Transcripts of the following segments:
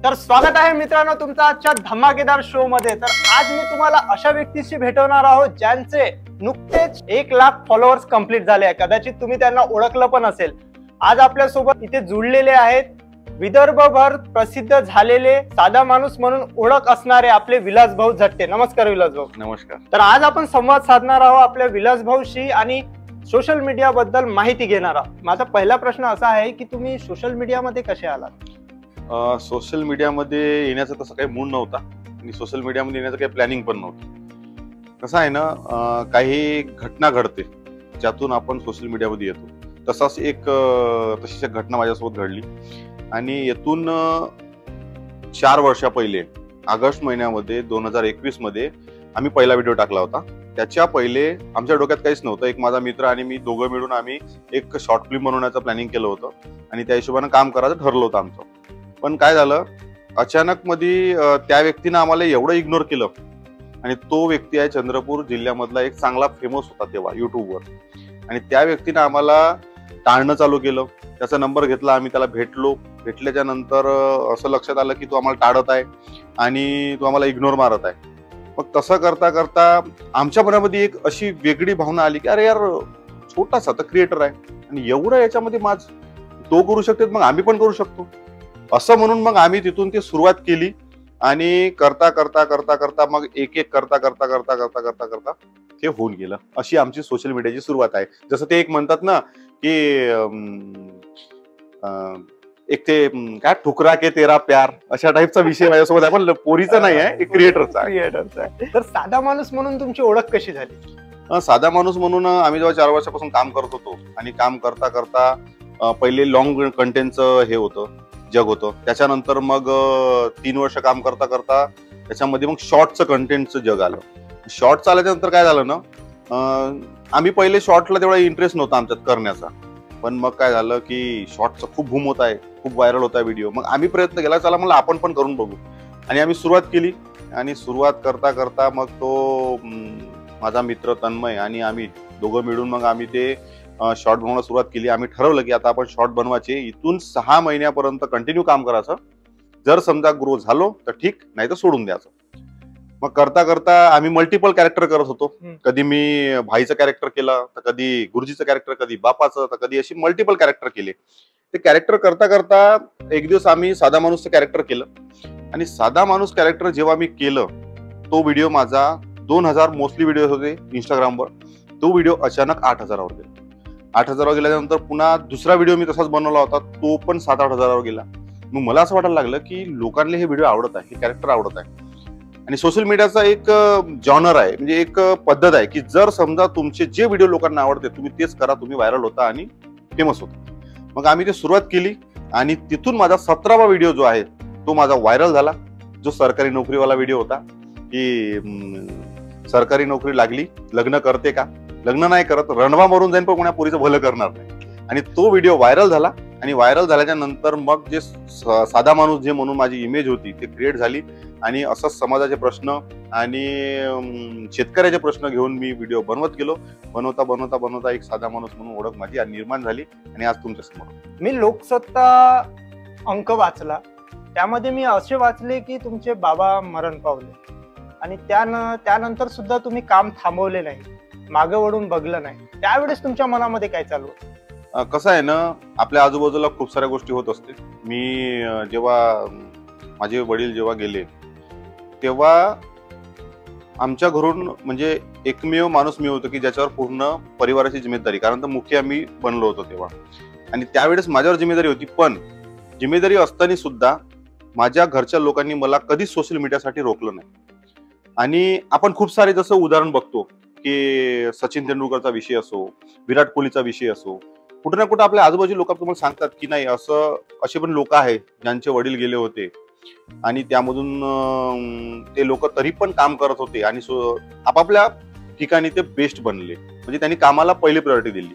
तर स्वागत आहे मित्रांनो तुमचा आजच्या धमाकेदार शो मध्ये। तर आज मी तुम्हाला अशा व्यक्तीशी भेटवणार आहोत ज्यांचे नुकतेच 1 लाख फॉलोअर्स कंप्लीट झाले आहे। कदाचित तुम्ही त्यांना ओळखलं पण असेल। आज आपल्या सोबत इथे जुळलेले आहेत विदर्भभर प्रसिद्ध झालेले साधा माणूस म्हणून ओळख असणारे आपले विलास भाऊ झट्टे। नमस्कार विलास भाऊ। नमस्कार। तर आज आपण संवाद साधणार आहोत आपल्या विलास भाऊशी आणि सोशल मीडिया बद्दल माहिती घेणार आहोत। माझा पहिला प्रश्न असा आहे की तुम्ही सोशल मीडिया मध्ये कसे आलात? सोशल मीडियामध्ये येण्याचा तसं काही मूड नव्हता आणि सोशल मीडियामध्ये येण्याचं काही प्लॅनिंग पण नव्हतं। कसं आहे ना, काही घटना घडते ज्यातून आपण सोशल मीडियामध्ये येतो। तशीच एक घटना माझ्यासोबत घडली आणि येथून 4 वर्षा पहिले ऑगस्ट महिन्यामध्ये 2021 मध्ये आम्ही पहिला व्हिडिओ टाकला होता। त्याच्या पहिले आमच्या डोक्यात काहीच नव्हतं। एक माझा मित्र आणि मी दोघं मिळून आम्ही एक शॉर्ट फिल्म बनवण्याचं प्लॅनिंग केलं होतं आणि त्या हिशोबाने काम करायचं ठरलं होतं आमचं। पण काय झालं, अचानक मध्ये त्या व्यक्तीनं आम्हाला एवढं इग्नोर केलं आणि तो व्यक्ती आहे चंद्रपूर जिल्ह्यामधला एक चांगला फेमस होता तेव्हा युट्यूबवर, आणि त्या व्यक्तीनं आम्हाला टाळणं चालू केलं। त्याचा नंबर घेतला, आम्ही त्याला भेटलो। भेटल्याच्या नंतर असं लक्षात आलं की तो आम्हाला टाळत आहे आणि तो आम्हाला इग्नोर मारत आहे। मग तसं करता करता आमच्या मनामध्ये एक अशी वेगळी भावना आली की अरे यार, छोटासा तर क्रिएटर आहे आणि एवढं याच्यामध्ये तो करू शकते, मग आम्ही पण करू शकतो असं म्हणून मग आम्ही तिथून ती सुरुवात केली आणि करता करता करता करता मग एक करता करता करता करता करता करता ते होऊन गेलं। अशी आमची सोशल मीडियाची सुरुवात आहे। जसं ते एक म्हणतात ना की एक ते काय ठुकरा के तेरा प्यार, अशा टाईपचा विषय माझ्यासोबत आहे, पण पोरीचा नाही आहे, क्रिएटरचा आहे। तर साधा माणूस म्हणून तुमची ओळख कशी झाली? साधा माणूस म्हणून आम्ही जेव्हा 4 वर्षापासून काम करत होतो आणि काम करता करता पहिले लॉंग कंटेंटचं हे होतं जग होतं। त्याच्यानंतर मग 3 वर्ष काम करता करता त्याच्यामध्ये मग शॉर्टचं कंटेंटचं जग आलं। शॉर्ट आल्याच्या नंतर काय झालं ना, आम्ही पहिले शॉर्टला तेवढा इंटरेस्ट नव्हता आमच्यात करण्याचा, पण मग काय झालं की शॉर्टचं खूप बूम होत आहे, खूप व्हायरल होत आहे व्हिडिओ। मग आम्ही प्रयत्न केला, चला मला आपण पण करून बघू, आणि आम्ही सुरुवात केली। आणि सुरुवात करता करता मग तो माझा मित्र तन्मय आणि आम्ही दोघं मिळून मग आम्ही ते शॉर्ट बनवायला सुरुवात केली। आम्ही ठरवलं की आता आपण शॉर्ट बनवायचे, इथून 6 महिन्यापर्यंत कंटिन्यू काम करायचं। जर समजा ग्रो झालो तर ठीक, नाही तर सोडून द्यायचं। मग करता करता आम्ही मल्टिपल कॅरेक्टर करत होतो। कधी मी भाईचं कॅरेक्टर केलं, तर कधी गुरुजीचं कॅरेक्टर, कधी बापाचं, तर कधी अशी मल्टिपल कॅरेक्टर केले। ते कॅरेक्टर करता करता एक दिवस आम्ही साधा माणूसचं कॅरेक्टर केलं, आणि साधा माणूस कॅरेक्टर जेव्हा मी केलं, तो व्हिडिओ माझा 2000 मोस्टली व्हिडिओ होते इंस्टाग्रामवर, तो व्हिडिओ अचानक 8000वर गेला। 8000वर गेल्यानंतर पुन्हा दुसरा व्हिडिओ मी तसाच बनवला होता, तो पण 7-8 हजारावर गेला। मग मला असं वाटायला लागलं की लोकांना हे व्हिडिओ आवडत आहे, हे कॅरेक्टर आवडत आहे। आणि सोशल मीडियाचा एक जॉनर आहे, म्हणजे एक पद्धत आहे की जर समजा तुमचे जे व्हिडिओ लोकांना आवडते तुम्ही तेच करा, तुम्ही व्हायरल होता आणि फेमस होता। मग आम्ही ते सुरुवात केली आणि तिथून माझा 17वा व्हिडिओ जो आहे तो माझा व्हायरल झाला, जो सरकारी नोकरीवाला व्हिडिओ होता की सरकारी नोकरी लागली, लग्न करते का? लग्न नाही करत, रणवा मरून जाईन पण कोणा पोरीचं भलं करणार नाही। आणि तो व्हिडिओ व्हायरल झाला, आणि व्हायरल झाल्याच्या नंतर मग जे साधा माणूस जे म्हणून माझी इमेज होती ते क्रिएट झाली, आणि असंच समाजाचे प्रश्न आणि शेतकऱ्याचे प्रश्न घेऊन मी व्हिडिओ बनवत गेलो। बनवता बनवता बनवता एक साधा माणूस म्हणून ओळख माझी निर्माण झाली, आणि आज तुमच्या समोर। मी लोकसत्ता अंक वाचला, त्यामध्ये मी असे वाचले की तुमचे बाबा मरण पावले आणि त्यानंतर सुद्धा तुम्ही काम थांबवले नाही, मागे वळून बघलं नाही। त्यावेळेस तुमच्या मनामध्ये काय चालू होतं? कसं आहे ना, आपल्या आजूबाजूला खूप साऱ्या गोष्टी होत असते। मी जेव्हा माझे वडील जेव्हा गेले तेव्हा आमच्या घरून म्हणजे एकमेव माणूस मी होतो की ज्याच्यावर पूर्ण परिवाराची जिम्मेदारी, कारण तर मुख्य आम्ही बनलो होतो तेव्हा, आणि त्यावेळेस माझ्यावर जिम्मेदारी होती। पण जिम्मेदारी असताना सुद्धा माझ्या घरच्या लोकांनी मला कधीच सोशल मीडियासाठी रोखलं नाही। आणि आपण खूप सारे जसं उदाहरण बघतो की सचिन तेंडुलकरचा विषय असो, विराट कोहलीचा विषय असो, कुठे ना कुठे आपल्या आजूबाजूचे लोक तुम्हाला सांगतात की नाही, असे पण लोक आहेत ज्यांचे वडील गेले होते आणि त्यामधून ते लोक तरी पण काम करत होते आणि आपापल्या ठिकाणी ते बेस्ट बनले, म्हणजे त्यांनी कामाला पहिली प्रायोरिटी दिली।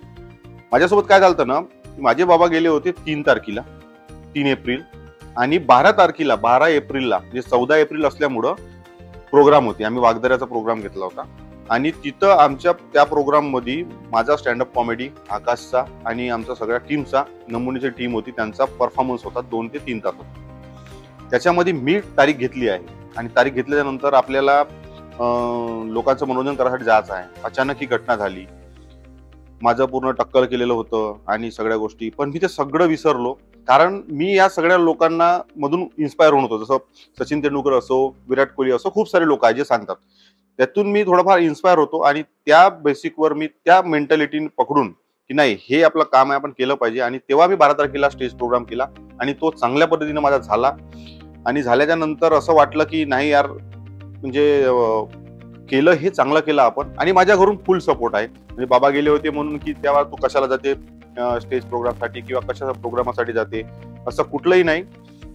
माझ्यासोबत काय झालं ना, माझे बाबा गेले होते 3 तारखेला, 3 एप्रिल, आणि 12 तारखेला 12 एप्रिलला म्हणजे 14 एप्रिल असल्यामुळं प्रोग्राम होते। आम्ही वागदऱ्याचा प्रोग्राम घेतला होता, आणि तिथं आमच्या त्या प्रोग्राम मध्ये माझा स्टँडअप कॉमेडी, आकाशचा आणि आमच्या सगळ्या टीमचा, नमुनेची टीम होती, त्यांचा परफॉर्मन्स होता 2 ते 3 तास। त्याच्यामध्ये मी तारीख घेतली आहे आणि तारीख घेतल्यानंतर आपल्याला लोकांचं मनोरंजन करायसाठी जायचं आहे. अचानक ही घटना झाली. माझं पूर्ण टक्कल केलेलं होतं आणि सगळ्या गोष्टी, पण मी ते सगळं विसरलो. कारण मी या सगळ्या लोकांना मधून इन्स्पायर होऊन होतो. जसं सचिन तेंडुलकर असो, विराट कोहली असो, खूप सारे लोक आहेत जे सांगतात. त्यातून मी थोडाफार इन्स्पायर होतो आणि त्या बेसिकवर मी त्या मेंटॅलिटी पकडून की नाही, हे आपलं काम आहे, आपण केलं पाहिजे. आणि तेव्हा मी 12 तारखेला स्टेज प्रोग्राम केला आणि तो चांगल्या पद्धतीने माझा झाला. आणि झाल्याच्या नंतर असं वाटलं की नाही यार, म्हणजे केलं, हे चांगलं केलं आपण. आणि माझ्या घरून फुल सपोर्ट आहे. म्हणजे बाबा गेले होते म्हणून की तेव्हा तू कशाला जाते स्टेज प्रोग्रामसाठी किंवा कशा प्रोग्रामासाठी जाते, असं कुठलंही नाही.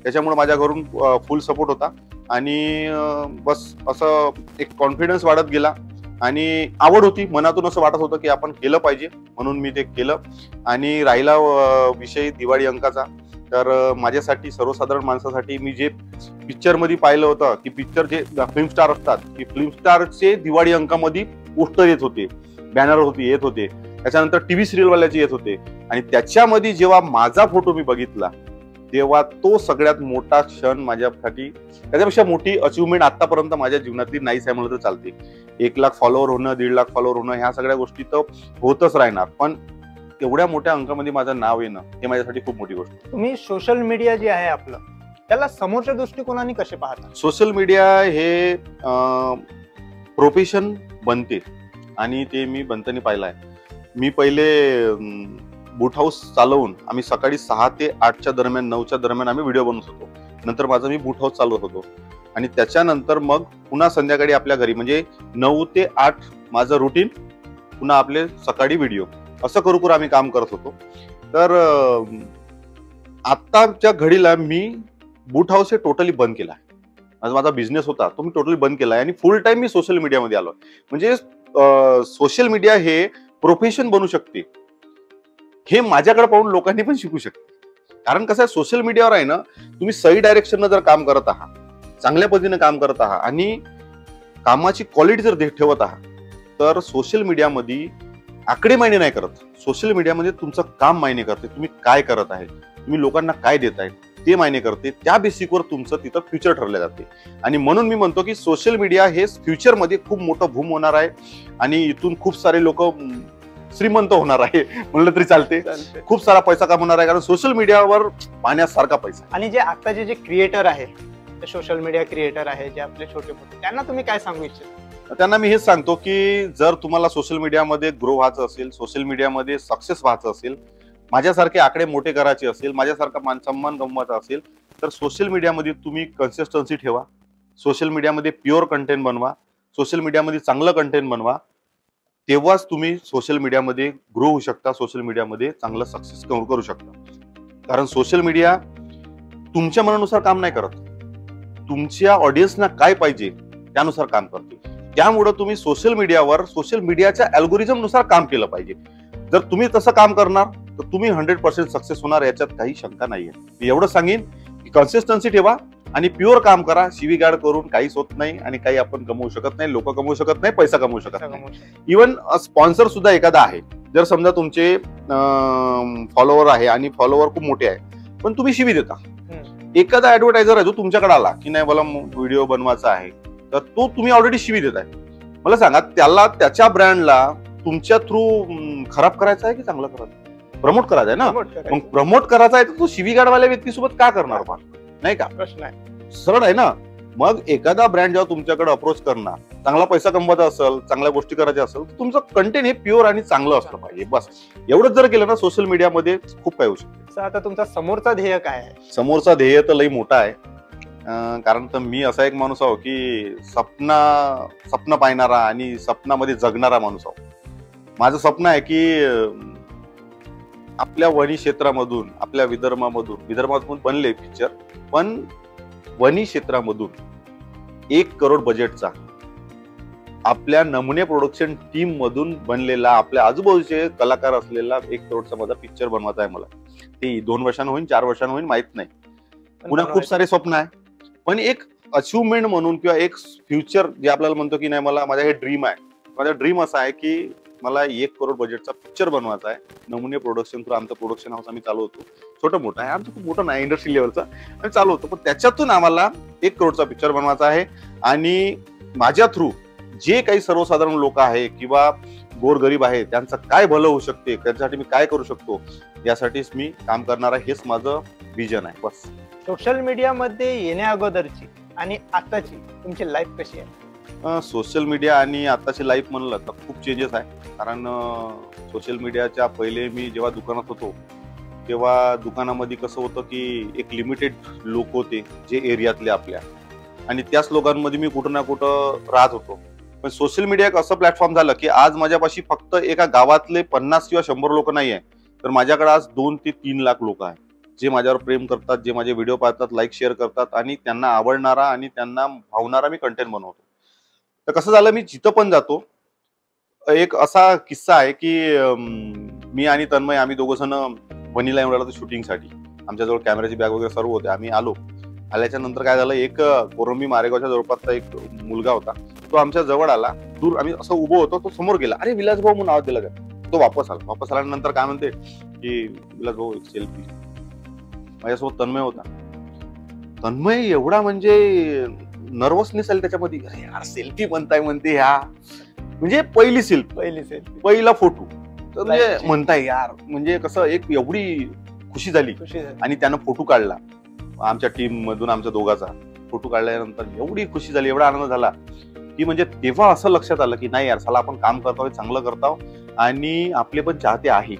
त्याच्यामुळे माझ्या घरून फुल सपोर्ट होता आणि बस असं एक कॉन्फिडन्स वाढत गेला आणि आवड होती, मनातून असं वाटत होतं की आपण केलं पाहिजे, म्हणून मी ते केलं. आणि राहिला विषय दिवाळी अंकाचा, तर माझ्यासाठी, सर्वसाधारण माणसासाठी, मी जे पिक्चर मध्ये पाहिलं होतं की पिक्चर जे फिल्म स्टार असतात की फिल्म स्टारचे दिवाळी अंकामध्ये पोस्टर येत होते, बॅनर होते, येत होते. त्याच्यानंतर टीव्ही सिरियल वाल्याचे येत होते. आणि त्याच्यामध्ये जेव्हा माझा फोटो मी बघितला तेव्हा तो सगळ्यात मोठा क्षण माझ्यासाठी, त्याच्यापेक्षा मोठी अचिव्हमेंट आतापर्यंत माझ्या जीवनातली नाहीच आहे म्हणलं तर चालते. 1 लाख फॉलोअर होणं, 1.5 लाख फॉलोअर होणं, ह्या सगळ्या गोष्टी तर होतच राहणार, पण एवढ्या मोठ्या अंकामध्ये माझं नाव येणं हे माझ्यासाठी खूप मोठी गोष्ट. तुम्ही सोशल मीडिया जे आहे आपलं, त्याला समोरच्या दृष्टिकोनाने कसे पाहता? सोशल मीडिया हे प्रोफेशन बनते आणि ते मी बनताना पाहिलं आहे. मी पहिले बूट हाऊस चालवून आम्ही सकाळी 6 ते 8च्या दरम्यान, 9च्या दरम्यान आम्ही व्हिडिओ बनवत होतो. नंतर माझं मी बूट हाऊस चालवत होतो आणि त्याच्यानंतर मग पुन्हा संध्याकाळी आपल्या घरी, म्हणजे 9 ते 8 माझं रुटीन, पुन्हा आपले सकाळी व्हिडिओ, असं करू करू आम्ही काम करत होतो. तर आत्ताच्या घडीला मी बूट हाऊस हे टोटली बंद केला आहे. माझा बिझनेस होता तो मी टोटली बंद केला आहे आणि फुल टाइम मी सोशल मीडियामध्ये आलो. म्हणजे सोशल मीडिया हे प्रोफेशन बनू शकते, हे माझ्याकडे पाहून लोकांनी पण शिकू शकते. कारण कसं आहे, सोशल मीडियावर आहे ना, तुम्ही सही डायरेक्शननं जर काम करत आहात, चांगल्या पद्धतीने काम करत आहात आणि कामाची क्वालिटी जर ठेवत आहात, तर सोशल मीडियामध्ये आकडे मायने नाही करत. सोशल मीडियामध्ये तुमचं काम मायने करते. तुम्ही काय करत आहे, तुम्ही लोकांना काय देत आहे ते मायने करते. त्या बेसिकवर तुमचं तिथं फ्युचर ठरलं जाते. आणि म्हणून मी म्हणतो की सोशल मीडिया हे फ्युचरमध्ये खूप मोठं बूम होणार आहे आणि इथून खूप सारे लोक श्रीमंत होणार आहे म्हणलं तरी चालते. खूप सारा पैसा कमवणार आहे, कारण सोशल मीडियावर पाहण्यासारखा पैसा. आणि जे आताचे जे क्रिएटर आहे, सोशल मीडिया क्रिएटर आहे, जे आपले छोटे मोठे, त्यांना तुम्ही काय सांगू इच्छिता? त्यांना मी हेच सांगतो की जर तुम्हाला सोशल मीडियामध्ये ग्रो व्हायचं असेल, सोशल मीडियामध्ये सक्सेस व्हायचं असेल, माझ्यासारखे आकडे मोठे करायचे असेल, माझ्यासारखा मान सन्मान गमवायचा असेल, तर सोशल मीडियामध्ये तुम्ही कन्सिस्टन्सी ठेवा. सोशल मीडियामध्ये प्युअर कंटेंट बनवा, सोशल मीडियामध्ये चांगलं कंटेंट बनवा. तेव्हाच तुम्ही सोशल मीडियामध्ये ग्रो होऊ शकता, सोशल मीडियामध्ये चांगलं सक्सेस करू शकता. कारण सोशल मीडिया तुमच्या मनानुसार काम नाही करत, तुमच्या ऑडियन्सना काय पाहिजे त्यानुसार काम करते. त्यामुळे तुम्ही सोशल मीडियावर सोशल मीडियाच्या अल्गोरिझम नुसार काम केलं पाहिजे. जर तुम्ही तसं काम करणार तर तुम्ही 100% सक्सेस होणार, याच्यात काही शंका नाहीये. मी एवढं सांगेन की कन्सिस्टन्सी ठेवा आणि प्युअर काम करा. शिवीगाळ करून काहीच होत नाही आणि काही आपण कमवू शकत नाही, लोक कमवू शकत नाही, पैसा कमवू शकत नाही. इव्हन स्पॉन्सर सुद्धा एखादा आहे, जर समजा तुमचे फॉलोअर आहे आणि फॉलोअर खूप मोठे आहे, पण तुम्ही शिवी देता, एखादा ऍडव्हर्टायझर आहे जो तुमच्याकडे आला की नाही मला व्हिडिओ बनवायचा आहे, तर तो तुम्ही ऑलरेडी शिवी देताय. मला सांगा, त्याला त्याच्या ब्रँडला तुमच्या थ्रू खराब करायचं आहे की चांगलं करायचं, प्रमोट करायचं आहे ना. मग प्रमोट करायचा आहे तर तो शिवीगाडवाल्या व्यक्तीसोबत का करणार, नाही का? प्रश्न आहे, सरळ आहे ना. मग एखादा ब्रँड जेव्हा तुमच्याकडे अप्रोच करणार, चांगला पैसा कमवायचा असेल, चांगल्या गोष्टी करायच्या असेल, तर तुमचं कंटेंट हे प्युअर आणि चांगलं असलं पाहिजे. बस एवढंच जर केलं ना, सोशल मीडियामध्ये खूप काही होऊ शकतं. आता तुमचा समोरचा ध्येय काय आहे? समोरचा ध्येय तर लई मोठा आहे. कारण तर मी असा एक माणूस आहो की स्वप्न पाहणारा आणि स्वप्नामध्ये जगणारा माणूस आहो. माझं स्वप्न आहे की आपल्या वणी क्षेत्रामधून, आपल्या विदर्भामधून बनले पिक्चर, पण वणी क्षेत्रामधून 1 करोड बजेटचा आपल्या नमुने प्रोडक्शन टीम मधून बनलेला, आपल्या आजूबाजूचे कलाकार असलेला 1 करोडचा माझा पिक्चर बनवायचा आहे मला. ते 2 वर्षांनी होईल, 4 वर्षांनी होईल, माहित नाही. पुन्हा खूप सारे स्वप्न आहे, पण एक अचिव्हमेंट म्हणून किंवा एक फ्युचर जे आपल्याला म्हणतो की नाही, मला माझा हे ड्रीम आहे. माझा ड्रीम असा आहे की मला 1 करोड बजेटचा पिक्चर बनवायचा आहे. नमुने प्रोडक्शन थ्रू आमचं प्रोडक्शन हाऊस आम्ही चालवतो. छोटं मोठं आहे, आमचं खूप मोठं नाही, इंडस्ट्री लेवलचा आम्ही चालवतो. पण त्याच्यातून आम्हाला 1 करोडचा पिक्चर बनवायचा आहे आणि माझ्या थ्रू जे काही सर्वसाधारण लोक आहे किंवा गोरगरीब आहे त्यांचं काय भलं होऊ शकते, त्याच्यासाठी मी काय करू शकतो, यासाठीच मी काम करणार आहे. हेच माझं विजन आहे. बस. सोशल मीडियामध्ये येण्या अगोदरची आणि आताची तुमची लाईफ कशी आहे? सोशल मीडिया आणि आताची लाईफ म्हणलं तर खूप चेंजेस आहे. कारण सोशल मीडियाच्या पहिले मी जेव्हा दुकानात होतो तेव्हा दुकानामध्ये कसं होतं की एक लिमिटेड लोक होते जे एरियातले आपल्या, आणि त्याच लोकांमध्ये मी कुठं ना कुठं राहत होतो. पण सोशल मीडिया एक असं प्लॅटफॉर्म झालं की आज माझ्यापाशी फक्त एका गावातले 50 किंवा 100 लोक नाही आहे, तर माझ्याकडे आज 2 ते 3 लाख लोक आहेत जे माझ्यावर प्रेम करतात, जे माझे व्हिडिओ पाहतात, लाईक शेअर करतात आणि त्यांना आवडणारा आणि त्यांना भावणारा मी कंटेंट बनवतो. तर कसं झालं, मी जिथं पण जातो, एक असा किस्सा आहे की मी आणि तन्मय आम्ही दोघं जण वनीला येऊन राहिलो शूटिंगसाठी. आमच्याजवळ कॅमेराची बॅग वगैरे सर्व होते. आम्ही आल्याच्या नंतर काय झालं, एक कोरंबी मारेगावच्या जवळपासचा एक मुलगा होता, तो आमच्या जवळ आला. दूर आम्ही असं उभं होतो, तो समोर गेला. अरे विलास भाऊ म्हणून आवाज दिला का? तो वापस आल्यानंतर काय म्हणते की विलास भाऊ एक सेल्फी. माझ्यासोबत तन्मय होता. तन्मय एवढा म्हणजे नर्वसनेस आली त्याच्यामध्ये, अरे यार सेल्फी म्हणते ह्या, म्हणजे पहिली सेल्फी, पहिला फोटो, तर म्हणजे म्हणताय यार, म्हणजे कसं एक एवढी खुशी झाली. आणि त्यानं फोटो काढला आमच्या टीम मधून, आमच्या दोघांचा फोटो काढल्यानंतर एवढी खुशी झाली, एवढा आनंद झाला की म्हणजे तेव्हा असं लक्षात आलं की नाही यार, चला आपण काम करतो, चांगलं करतो आणि आपले पण चाहते आहे.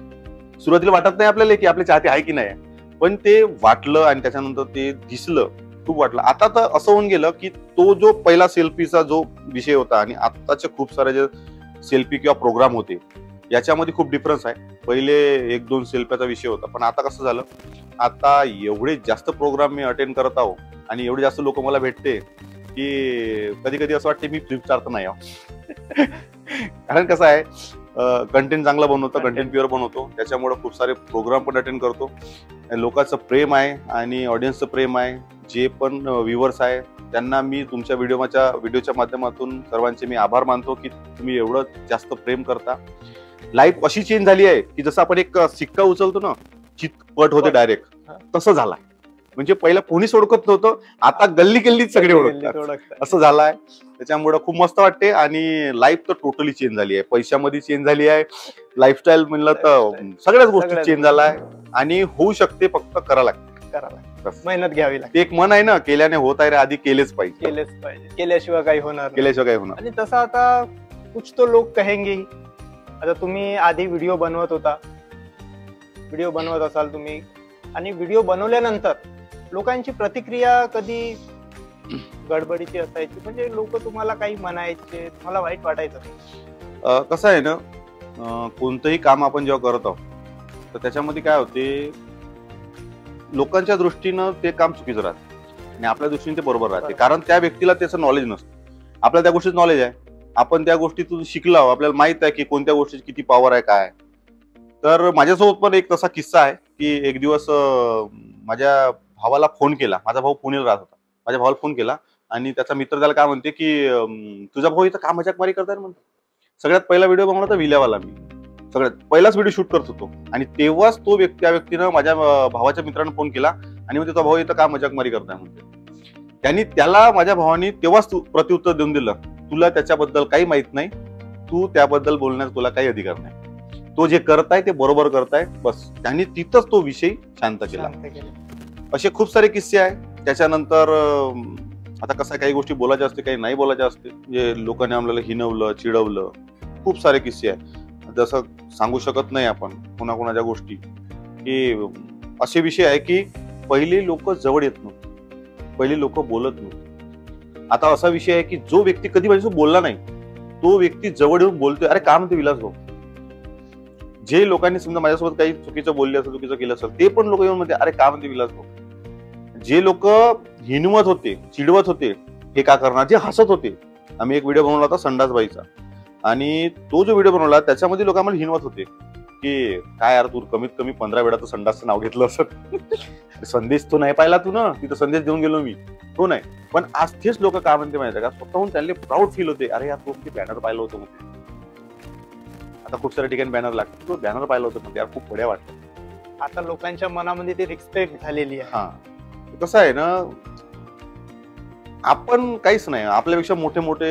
सुरुवातीला वाटत नाही आपल्याला की आपले चाहते आहे की नाही, पण ते वाटलं आणि त्याच्यानंतर ते दिसलं, खूप वाटलं. आता तर असं होऊन गेलं की तो जो पहिला सेल्फीचा जो विषय होता आणि आताचे खूप सारे जे सेल्फी किंवा प्रोग्राम होते याच्यामध्ये खूप डिफरन्स आहे. पहिले 1-2 सेल्फ्याचा विषय होता, पण आता कसं झालं, आता एवढे जास्त प्रोग्राम मी अटेंड करत आहो आणि एवढे जास्त लोक मला भेटते की कधी कधी असं वाटते मी फ्लिपचार्ट तर नाही आहो. कारण कसं आहे, कंटेंट चांगला बनवतो, कंटेंट प्युअर बनवतो, त्याच्यामुळे खूप सारे प्रोग्राम पण अटेंड करतो. लोकांचं प्रेम आहे आणि ऑडियन्सचं प्रेम आहे. जे पण व्ह्युअर्स आहे त्यांना मी तुमच्या व्हिडिओच्या माध्यमातून सर्वांचे मी आभार मानतो की तुम्ही एवढं जास्त प्रेम करता. लाईफ अशी चेंज झाली आहे की जसं आपण एक सिक्का उचलतो ना, चितपट होते डायरेक्ट, तसं झालाय. म्हणजे पहिला कोणीच ओळखत नव्हतं, आता गल्ली गल्लीत सगळे ओळखतात, असं झालंय. त्याच्यामुळे खूप मस्त वाटते आणि लाईफ तर टोटली चेंज झाली आहे. पैशामध्ये चेंज झाली आहे, लाईफस्टाईल म्हणलं तर सगळ्याच गोष्टी चेंज झालाय आणि होऊ शकते, फक्त करा लागते, मेहनत घ्यावी लागते. एक मन आहे ना, केल्याने होत आहे रे, आधी केलेच पाहिजे, केल्याशिवाय काही होणार केल्याशिवाय. आणि तसं आता कुछ तो लोक कहेंगे, आता तुम्ही आधी व्हिडिओ बनवत असाल तुम्ही, आणि व्हिडिओ बनवल्यानंतर लोकांची प्रतिक्रिया कधी गडबडीची असायची, म्हणजे लोक तुम्हाला काही म्हणायचे, तुम्हाला वाईट वाटायचं? कसं आहे ना, कोणतंही काम आपण जेव्हा करत आहोत तर त्याच्यामध्ये काय होते, लोकांच्या दृष्टीनं ते काम चुकीचं राहते आणि आपल्या दृष्टीने ते बरोबर राहते. कारण त्या व्यक्तीला त्याचं नॉलेज नसतं, आपल्याला त्या गोष्टीचं नॉलेज आहे, आपण त्या गोष्टीतून शिकलो, आपल्याला माहित आहे की कोणत्या गोष्टीची किती पॉवर आहे, काय. तर माझ्यासोबत पण एक तसा किस्सा आहे की एक दिवस माझ्या भावाला फोन केला. माझा भाऊ पुण्याला राहत होता. माझ्या भावाला फोन केला आणि त्याचा मित्र त्याला काय म्हणते की तुझा भाऊ इथं का मजाकमारी करताय म्हणतो. सगळ्यात पहिला व्हिडिओ बनवला होता विल्यावाला, मी सगळ्यात पहिलाच व्हिडिओ शूट करत होतो आणि तेव्हाच त्या व्यक्तीनं माझ्या भावाच्या मित्रानं फोन केला आणि म्हणते तुझा भाऊ इथं का मजाकमारी करताय म्हणते. त्याला माझ्या भावानी तेव्हाच प्रत्युत्तर देऊन दिलं, तुला त्याच्याबद्दल काही माहित नाही, तू त्याबद्दल बोलण्याचा तुला काही अधिकार नाही, तो जे करताय ते बरोबर करताय, बस. त्यांनी तिथंच तो विषय शांत केला. असे खूप सारे किस्से आहे. त्याच्यानंतर आता कसं काही गोष्टी बोलायच्या असते, काही नाही बोलायच्या असते, जे लोकांनी आपल्याला हिनवलं, चिडवलं, खूप सारे किस्से आहे. जसं सांगू शकत नाही आपण कोणाकोणाच्या गोष्टी, की असे विषय आहे की पहिले लोक जवळ येत नव्हते, पहिले लोक बोलत नव्हते. आता असा विषय आहे की जो व्यक्ती कधी माझ्यासोबत बोलला नाही, तो व्यक्ती जवळ येऊन बोलतोय, अरे काय म्हणते विलास भाऊ. जे लोकांनी समजा माझ्यासोबत काही चुकीचं बोलले असेल, चुकीचं केलं असेल, ते पण लोक येऊन म्हणते अरे काय म्हणते विलास भाऊ. जे लोक हिनवत होते, चिडवत होते, हे का करणार, जे हसत होते. आम्ही एक व्हिडिओ बनवला होता संडासबाईचा आणि तो जो व्हिडिओ बनवला त्याच्यामध्ये लोक आम्हाला हिनवत होते की काय यार, तू कमीत कमी 15 वेळा तर संडासचं नाव घेतलं असं. संदेश तो नाही पाहिला तू ना, तिथं संदेश देऊन गेलो मी, तो नाही. पण आज तेच लोक काय म्हणते माहिती का, स्वतःहून त्यांना प्राऊड फील होते, अरे यार तू बॅनर पाहिलं होतं. आता खूप साऱ्या ठिकाणी बॅनर लागतात. तो बॅनर पाहिलं होतं पण यार खूप बढ्या वाटतं. आता लोकांच्या मनामध्ये ती रिस्पेक्ट झालेली आहे. हा कसं आहे ना, आपण काहीच नाही, आपल्यापेक्षा मोठे मोठे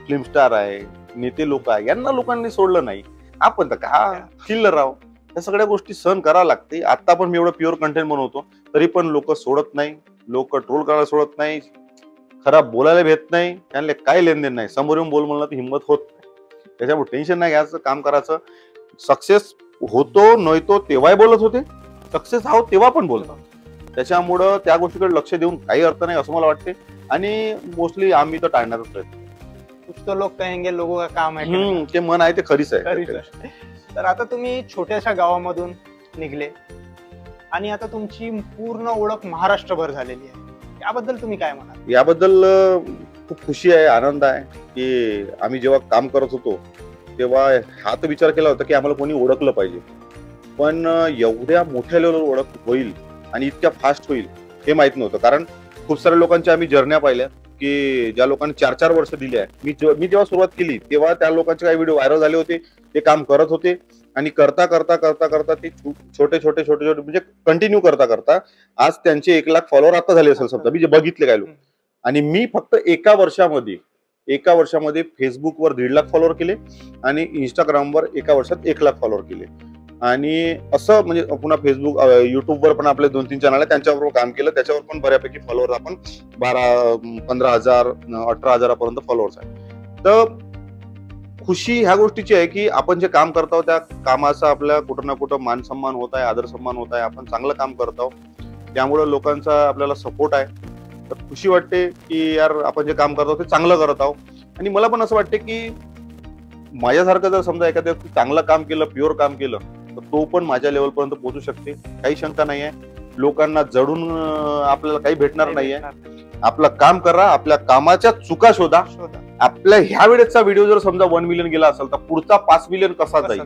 फिल्म स्टार आहे, नेते लोक आहे, यांना लोकांनी सोडलं नाही. आपण तर का चिल्लर राव. या सगळ्या गोष्टी सहन करावं लागते. आता पण मी एवढं प्युअर कंटेंट बनवतो तरी पण लोक सोडत नाही, लोक ट्रोल करायला सोडत नाही, खराब बोलायला भेट नाही, त्यांना काही लेनदेन नाही. समोर येऊन बोल म्हणलं तर हिंमत होत नाही. त्याच्यामुळे टेन्शन नाही घ्यायचं, काम करायचं. सक्सेस होतो नव्हतो तेव्हाही बोलत होते, सक्सेस आहोत तेव्हा पण बोलतो. त्याच्यामुळं त्या गोष्टीकडे लक्ष देऊन काही अर्थ नाही असं मला वाटते. आणि मोस्टली आम्ही तर टाळणारच प्रयत्न. कुछ तो लोग कहेंगे लोगों का काम है. ते मन आहे ते खरीच आहे. तर आता तुम्ही छोट्याशा गावामधून निघले आणि आता तुमची पूर्ण ओळख महाराष्ट्रभर झालेली आहे. याबद्दल तुम्ही काय म्हणाल? याबद्दल खूप खुशी आहे, आनंद आहे की आम्ही जेव्हा काम करत होतो तेव्हा हा तर विचार केला होता की आम्हाला कोणी ओळखलं पाहिजे, पण एवढ्या मोठ्या लेवलवर ओळख होईल आणि इतक्या फास्ट होईल हे माहित नव्हतं. कारण खूप साऱ्या लोकांच्या आम्ही जर्न्या पाहिल्या की ज्या लोकांनी 4-4 वर्ष दिली आहे. मी जेव्हा सुरुवात केली तेव्हा त्या लोकांचे काही व्हिडिओ व्हायरल झाले होते, ते काम करत होते आणि करता करता करता करता ते छोटे छोटे छोटे छोटे म्हणजे कंटिन्यू करता करता आज त्यांचे 1 लाख फॉलोअर आता झाले असेल समजा, मी जे बघितले काय लोक. आणि मी फक्त एका वर्षामध्ये फेसबुकवर 1.5 लाख फॉलोअर केले आणि इंस्टाग्रामवर एका वर्षात 1 लाख फॉलोअर केले. आणि असं म्हणजे पुन्हा फेसबुक युट्यूबवर पण आपले 2-3 चॅनल आहे, त्यांच्यावर काम केलं. त्याच्यावर पण बऱ्यापैकी फॉलोअर आपण 12-15,000 18,000 फॉलोअर्स आहे. तर खुशी ह्या गोष्टीची आहे की आपण जे काम करतो त्या कामाचा आपल्या कुठं ना कुठं मान सन्मान होत आहे, आदर सन्मान होत आहे. आपण चांगलं काम करतो त्यामुळे लोकांचा आपल्याला सपोर्ट आहे. तर खुशी वाटते की यार आपण जे काम करतो ते चांगलं करत आहोत. आणि मला पण असं वाटते की माझ्यासारखं जर समजा एखाद्या चांगलं काम केलं, प्युअर काम केलं तर तो पण माझ्या लेवलपर्यंत पोहोचू शकते. काही शंका नाही आहे. लोकांना जडून आपल्याला काही भेटणार नाहीये. आपलं काम करा, आपल्या कामाच्या चुका शोधा. आपल्या ह्या वेळेचा व्हिडिओ जर समजा 1 मिलियन गेला असेल तर पुढचा 5 मिलियन कसा जाईल,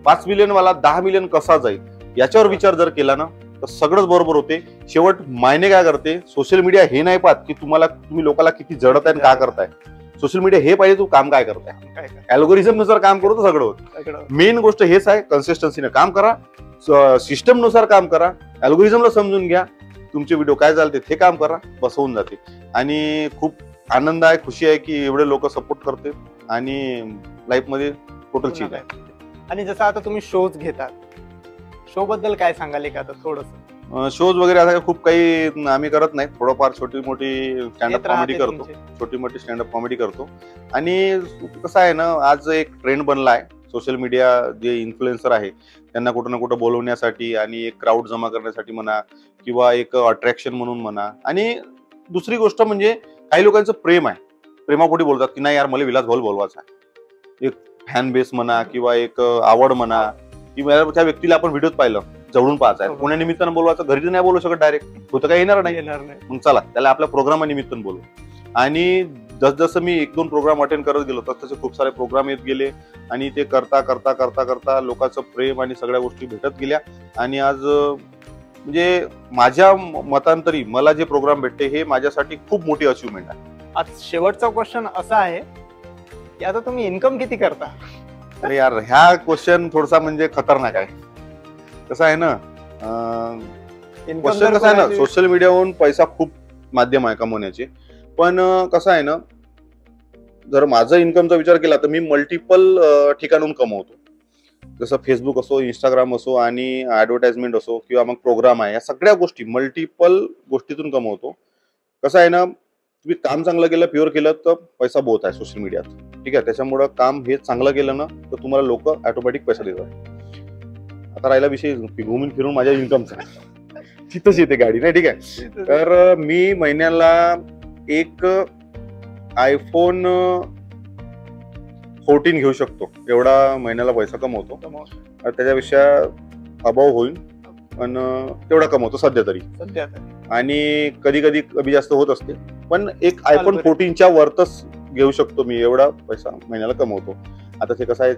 5 मिलियन वाला 10 मिलियन कसा जाईल, याच्यावर विचार जर केला ना तर सगळंच बरोबर होते. शेवट मायने काय करते, सोशल मीडिया हे नाही पाहत की तुम्ही लोकांना किती जडत आहे, काय करताय. सोशल मीडिया हे पाहिजे तू काम काय करताय. अल्गोरिझम नुसार काम करू तर सगळं होतं. मेन गोष्ट हेच आहे, कन्सिस्टन्सीने काम करा, सिस्टम नुसार काम करा, अल्गोरिझमला समजून घ्या, तुमचे व्हिडिओ काय चालते ते काम करा, बस होऊन जाते. आणि खूप आनंद आहे, खुशी आहे की एवढे लोक सपोर्ट करते आणि लाईफ मध्ये टोटल चेंज आहे. आणि जसं आता तुम्ही शोज घेतात, शो बद्दल काय सांगाल का आता थोडंसं? शोज वगैरे आता खूप काही आम्ही करत नाही, थोडंफार छोटी मोठी स्टँडअप कॉमेडी करतो. आणि कसं आहे ना, आज एक ट्रेंड बनला आहे सोशल मीडिया, जे इन्फ्लुएन्सर आहे त्यांना कुठं ना कुठं बोलवण्यासाठी आणि एक क्राऊड जमा करण्यासाठी म्हणा किंवा एक अट्रॅक्शन म्हणून म्हणा. आणि दुसरी गोष्ट म्हणजे काही लोकांचं प्रेम आहे, प्रेमापोटी बोलतात की नाही यार मला विलास भाऊ बोलवायचा आहे. एक फॅन बेस म्हणा किंवा एक आवड म्हणा, किंवा त्या व्यक्तीला आपण व्हिडिओत पाहिलं जवळून पाहायचं, कोण्या निमित्तानं बोलवायचं, घरी नाही बोलू शकत डायरेक्ट, तो तर काही येणार नाही. मग चला त्याला आपल्या प्रोग्रामानिमित्तानं बोलू. आणि जसं मी 1-2 प्रोग्राम अटेंड करत गेलो तसे खूप सारे प्रोग्राम येत गेले आणि ते करता करता करता करता लोकांचं प्रेम आणि सगळ्या गोष्टी भेटत गेल्या. आणि आज म्हणजे माझ्या मतांतरी मला जे प्रोग्राम भेटते हे माझ्यासाठी खूप मोठी अचिव्हमेंट आहे. आज शेवटचा क्वेश्चन असा आहे की आता तुम्ही इन्कम किती करता? अरे यार ह्या क्वेश्चन थोडासा म्हणजे खतरनाक आहे. कसं आहे ना, क्वेश्चन कसं आहे ना, सोशल मीडियावरून पैसा खूप माध्यम आहे कमवण्याचे. पण कसं आहे ना, जर माझा इन्कमचा विचार केला तर मी मल्टिपल ठिकाणून कमवतो. जसं फेसबुक असो, इंस्टाग्राम असो आणि ऍडव्हर्टाइजमेंट असो किंवा मग प्रोग्राम आहे, या सगळ्या गोष्टी मल्टिपल गोष्टीतून कमवतो. कसं आहे ना, तुम्ही काम चांगलं केलं, प्युअर केलं तर पैसा बहुत आहे सोशल मीडियात. ठीक आहे, त्याच्यामुळं काम हे चांगलं केलं ना तर तुम्हाला लोक ऑटोमॅटिक पैसा देतात. आता राहिला विषय घुमून फिरून माझ्या इन्कमचा, तिथंच येते गाडी नाही. ठीक आहे, तर मी महिन्याला एक iPhone 14 घेऊ शकतो, एवढा महिन्याला पैसा कमवतो. त्याच्यापेक्षा अभाव होईल पण तेवढा कमवतो सध्या तरी. आणि कधी कधी कमी जास्त होत असते, पण एक iPhone 14च्या वरतच घेऊ शकतो मी, एवढा पैसा महिन्याला कमवतो. आता ते कसं आहे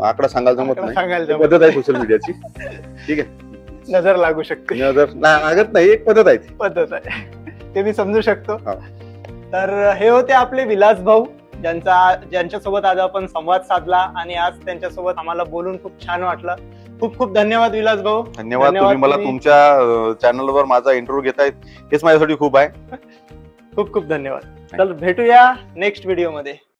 आकडा सांगायला जमत नाही, पद्धत आहे सोशल मीडियाची. ठीक आहे, नजर लागू शकते, नजर लागत नाही, एक पद्धत आहे, ते मी समजू शकतो. तर हे होते आपले विलास भाऊ, ज्यांच्यासोबत आज आपण संवाद साधला आणि आज त्यांच्यासोबत आम्हाला बोलून खूप छान वाटलं. खूप खूप धन्यवाद विलास भाऊ. धन्यवाद. तुम्ही मला तुमच्या चॅनलवर माझा इंटरव्ह्यू घेतायत हेच माझ्यासाठी खूप आहे. खूप खूप धन्यवाद. चल भेटूया नेक्स्ट व्हिडिओ मध्ये.